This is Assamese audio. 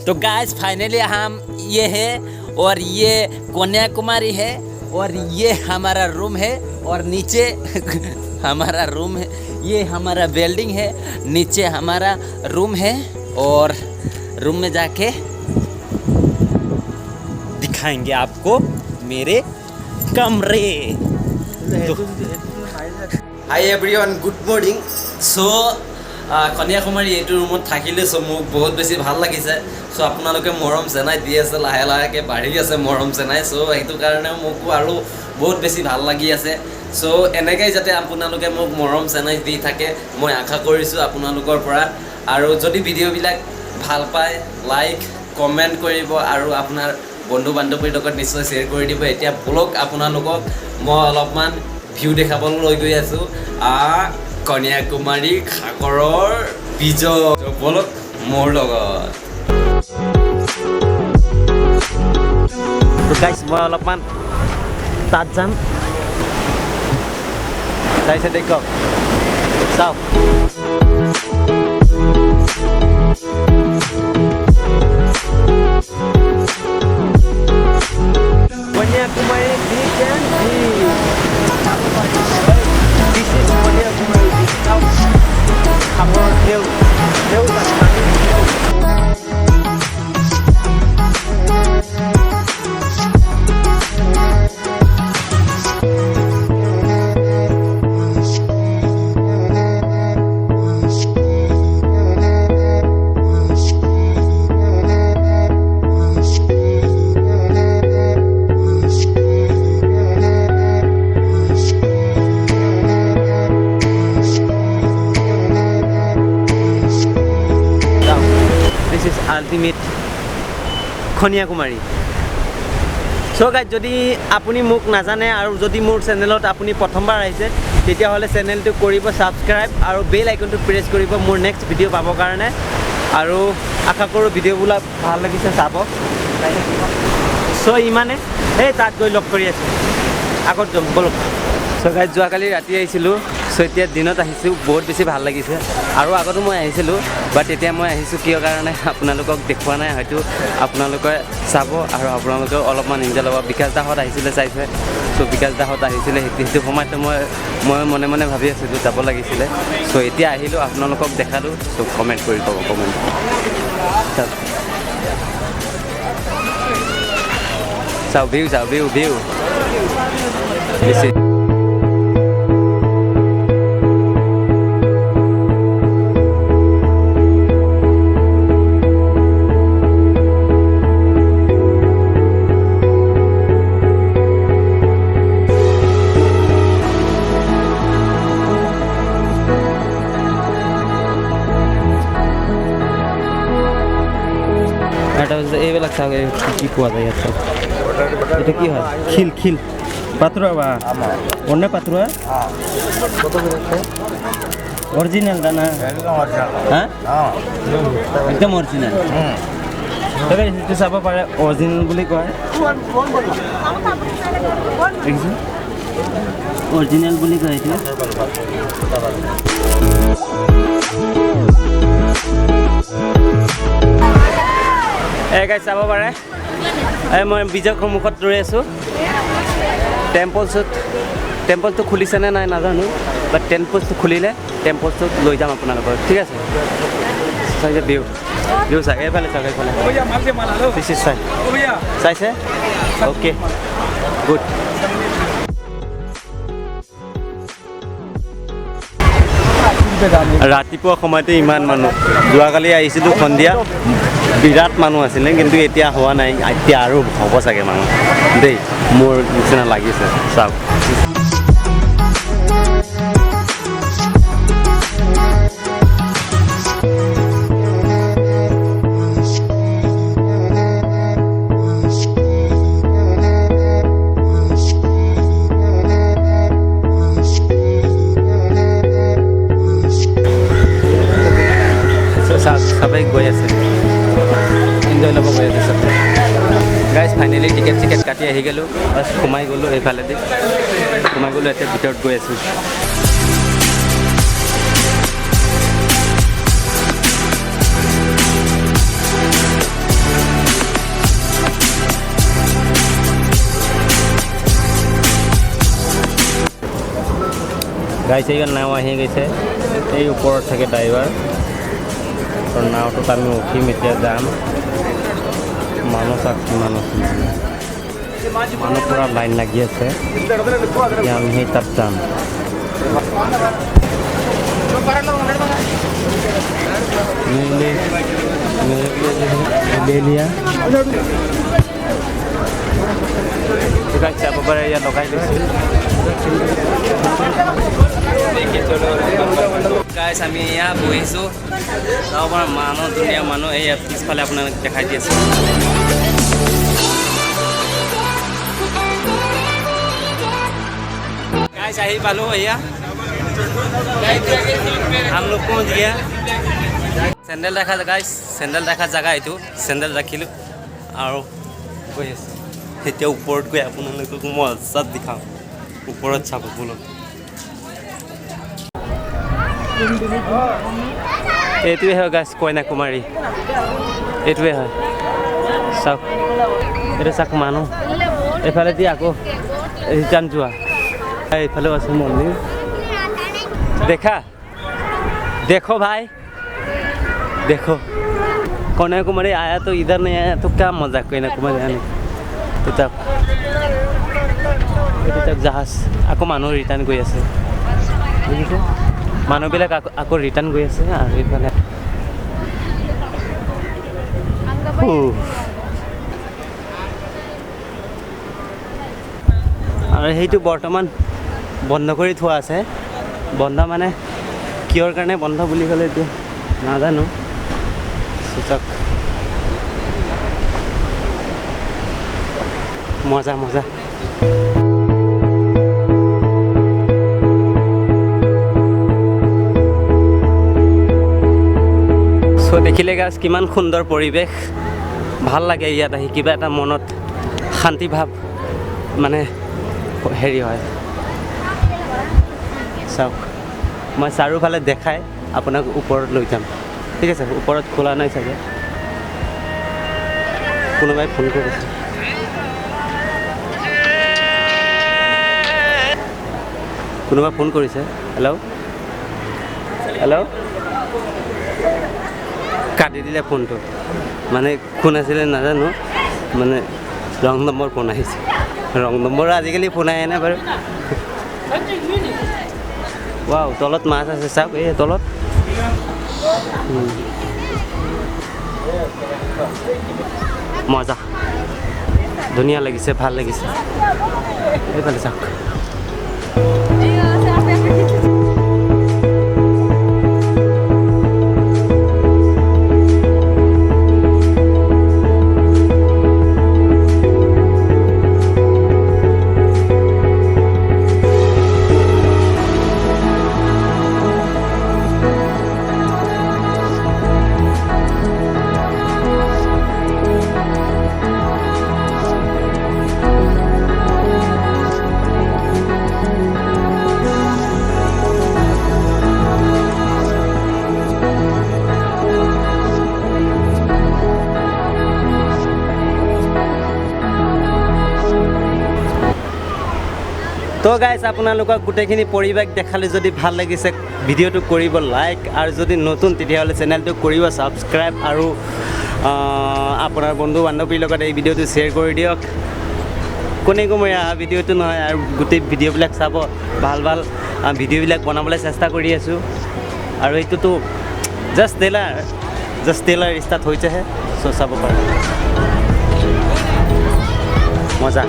तो गाइस फाइनली हम ये है और ये कन्याकुमारी है और ये हमारा रूम है और नीचे हमारा रूम है, ये हमारा बिल्डिंग है, नीचे हमारा रूम है और रूम में जाके दिखाएंगे आपको मेरे कमरे। Hi everyone, good morning. So Kanyakumari এইটো ৰুমত থাকিলে সো মোক বহুত বেছি ভাল লাগিছে। সো আপোনালোকে মৰম চেনাই দি আছে, লাহে লাহেকৈ বাঢ়ি আছে মৰম চেনাই। সো সেইটো কাৰণে মোকো আৰু বহুত বেছি ভাল লাগি আছে। সো এনেকৈ যাতে আপোনালোকে মোক মৰম চেনাই দি থাকে মই আশা কৰিছোঁ আপোনালোকৰ পৰা। আৰু যদি ভিডিঅ'বিলাক ভাল পায় লাইক কমেণ্ট কৰিব আৰু আপোনাৰ বন্ধু বান্ধৱীৰ লগত নিশ্চয় শ্বেয়াৰ কৰি দিব। এতিয়া ব্লগ আপোনালোকক মই অলপমান ভিউ দেখাবলৈ লৈ গৈ আছোঁ কন্যাকুমাৰী সাগৰৰ বীজৰ ব্লগ মোৰ লগত। গাইছ মই অলপমান তাত যাম, চাইছে দেখক চাওক। Kanyakumari beach and this is Kanyakumari beach. Now, our hill is ultimate Kanyakumari. So guys যদি আপুনি মোক নাজানে আৰু যদি মোৰ চেনেলত আপুনি প্ৰথমবাৰ আহিছে তেতিয়াহ'লে চেনেলটো কৰিব ছাবস্ক্ৰাইব আৰু বেল আইকনটো প্ৰেছ কৰিব মোৰ নেক্সট ভিডিঅ' পাবৰ কাৰণে। আৰু আশা কৰোঁ ভিডিঅ'বিলাক ভাল লাগিছে চাব। সো ইমানে, এই তাত গৈ লগ কৰি আছোঁ, আগত যাম বলক। সো গাইজ যোৱাকালি ৰাতি আহিছিলোঁ, সো এতিয়া দিনত আহিছোঁ, বহুত বেছি ভাল লাগিছে। আৰু আগতো মই আহিছিলোঁ, বাট এতিয়া মই আহিছোঁ কিয় কাৰণে আপোনালোকক দেখুওৱা নাই, হয়তো আপোনালোকে চাব আৰু আপোনালোকে অলপমান এনজয় ল'ব। বিকাশ দাহঁত আহিছিলে চাইছে, চ' বিকাশ দাহঁত আহিছিলে সেইটো সময়তে মই মনে মনে ভাবি আছিলোঁ যাব লাগিছিলে। চ' এতিয়া আহিলোঁ, আপোনালোকক দেখালোঁ। চ' কমেণ্ট কৰি ক'ব, কমেণ্ট চাওঁ, ভিউ চাওঁ, ভিউ বেছি। এইবিলাক চাওক, কি পোৱা যায় ইয়াত চাওক। এটা কি হয়? খিল পাতোৰা বা অন্য পাতোৰা অৰিজিনাল দানা, হ্যাঁ একদম অৰিজিনাল। সেইটো চাব পাৰে, অৰিজিনেল বুলি কয়, অৰিজিনেল বুলি কয় এইটো। গাইজ চাব পাৰে, মই বীজৰ সন্মুখত ৰৈ আছোঁ। টেম্পলটো খুলিছেনে নাই নাজানো, বাট টেম্পলটো খুলিলে টেম্পলটোত লৈ যাম আপোনালোকৰ, ঠিক আছে। চাইছে ভিউ চাই, এইফালে চাওক, এইফালে চাইছে, অ'কে গুড। ৰাতিপুৱা সময়তে ইমান মানুহ, যোৱাকালি আহিছিলোঁ সন্ধিয়া বিৰাট মানুহ আছিলে, কিন্তু এতিয়া হোৱা নাই, এতিয়া আৰু হ'ব চাগে মানুহ দেই, মোৰ নিচিনা লাগিছে চাওক। সবাই গৈ আছে, এনজয় ল'ব গৈ আছে চব। গাইজ ফাইনেলি টিকেট কাটি আহি গ'লোঁ, বাছ সোমাই গ'লোঁ, এইফালেদি সোমাই গ'লোঁ, এতিয়া ভিতৰত গৈ আছোঁ। গাইছে এইবাৰ নাও আহি গৈছে এই ওপৰত থাকে ড্ৰাইভাৰ আৰু নাওটোত আমি উঠিম এতিয়া যাম মানুহ চাওক কিমান আছে মানুহ পুৰা লাইন লাগি আছে এতিয়া আমি সেই তাত যাম ले लिया চাব পাৰে ইয়াত লগাই লৈছোঁ গাইছ আমি ইয়াত বহিছোঁ তাৰ পৰা মানুহ ধুনীয়া মানুহ এই পিছফালে আপোনাক দেখাই দি আছোঁ गाइस आही पालो भैया हम लोग पहुंच गया सैंडल रखा गाइस सैंडल रखा जगह है सैंडल रखिलो और ऊपर गई अपना मजा दिखाऊँ ऊपर चाप बोलो ये है गाइस कन्याकुमारी ये है चाक ये चाक मानु एफाले आको रिटार्न जुआ এইফালেও আছে মন্দিৰ देखा देखो भाई देखो कन्याकुमारी आया तो इधर नहीं आया तो क्या मजा कन्याकुमारी आने तो तक जहाज आको मानुह रिटार्न गई আছে বুজিছে মানুহবিলাক আকৌ ৰিটাৰ্ণ গৈ আছে আৰু এইফালে আৰু সেইটো বৰ্তমান বন্ধ কৰি থোৱা আছে বন্ধ মানে কিহৰ কাৰণে বন্ধ বুলি ক'লে এতিয়া নাজানো সূচক মজা মজা সো দেখিলে গাছ কিমান সুন্দৰ পৰিৱেশ ভাল লাগে ইয়াত আহি কিবা এটা মনত শান্তি ভাৱ মানে হেৰি হয় চাওক মই চাৰিওফালে দেখাই আপোনাক ওপৰত লৈ যাম ঠিক আছে ওপৰত খোলা নাই চাগে কোনোবাই ফোন কৰিছে কোনোবাই ফোন কৰিছে হেল্ল' হেল্ল' কাটি দিলে ফোনটো মানে কোন আছিলে নাজানো মানে ৰং নম্বৰ ফোন আহিছে ৰং নম্বৰ আজিকালি ফোন আহে নাই বাৰু वाव तलत माछ আছে চাওক এই তলত মজা ধুনীয়া লাগিছে ভাল লাগিছে এইফালে চাওক তো গাইজ আপোনালোকক গোটেইখিনি পৰিৱেশ দেখালে যদি ভাল লাগিছে ভিডিঅ'টো কৰিব লাইক আৰু যদি নতুন তেতিয়াহ'লে চেনেলটো কৰিব ছাবস্ক্ৰাইব আৰু আপোনাৰ বন্ধু বান্ধৱীৰ লগত এই ভিডিঅ'টো শ্বেয়াৰ কৰি দিয়ক কন্যাকুমাৰী ভিডিঅ'টো নহয় আৰু গোটেই ভিডিঅ'বিলাক চাব ভাল ভাল ভিডিঅ'বিলাক বনাবলৈ চেষ্টা কৰি আছোঁ আৰু এইটোতো জাষ্ট ট্ৰেইলাৰ ষ্টাৰ্ট হৈছেহে চ' চাব পাৰে মজা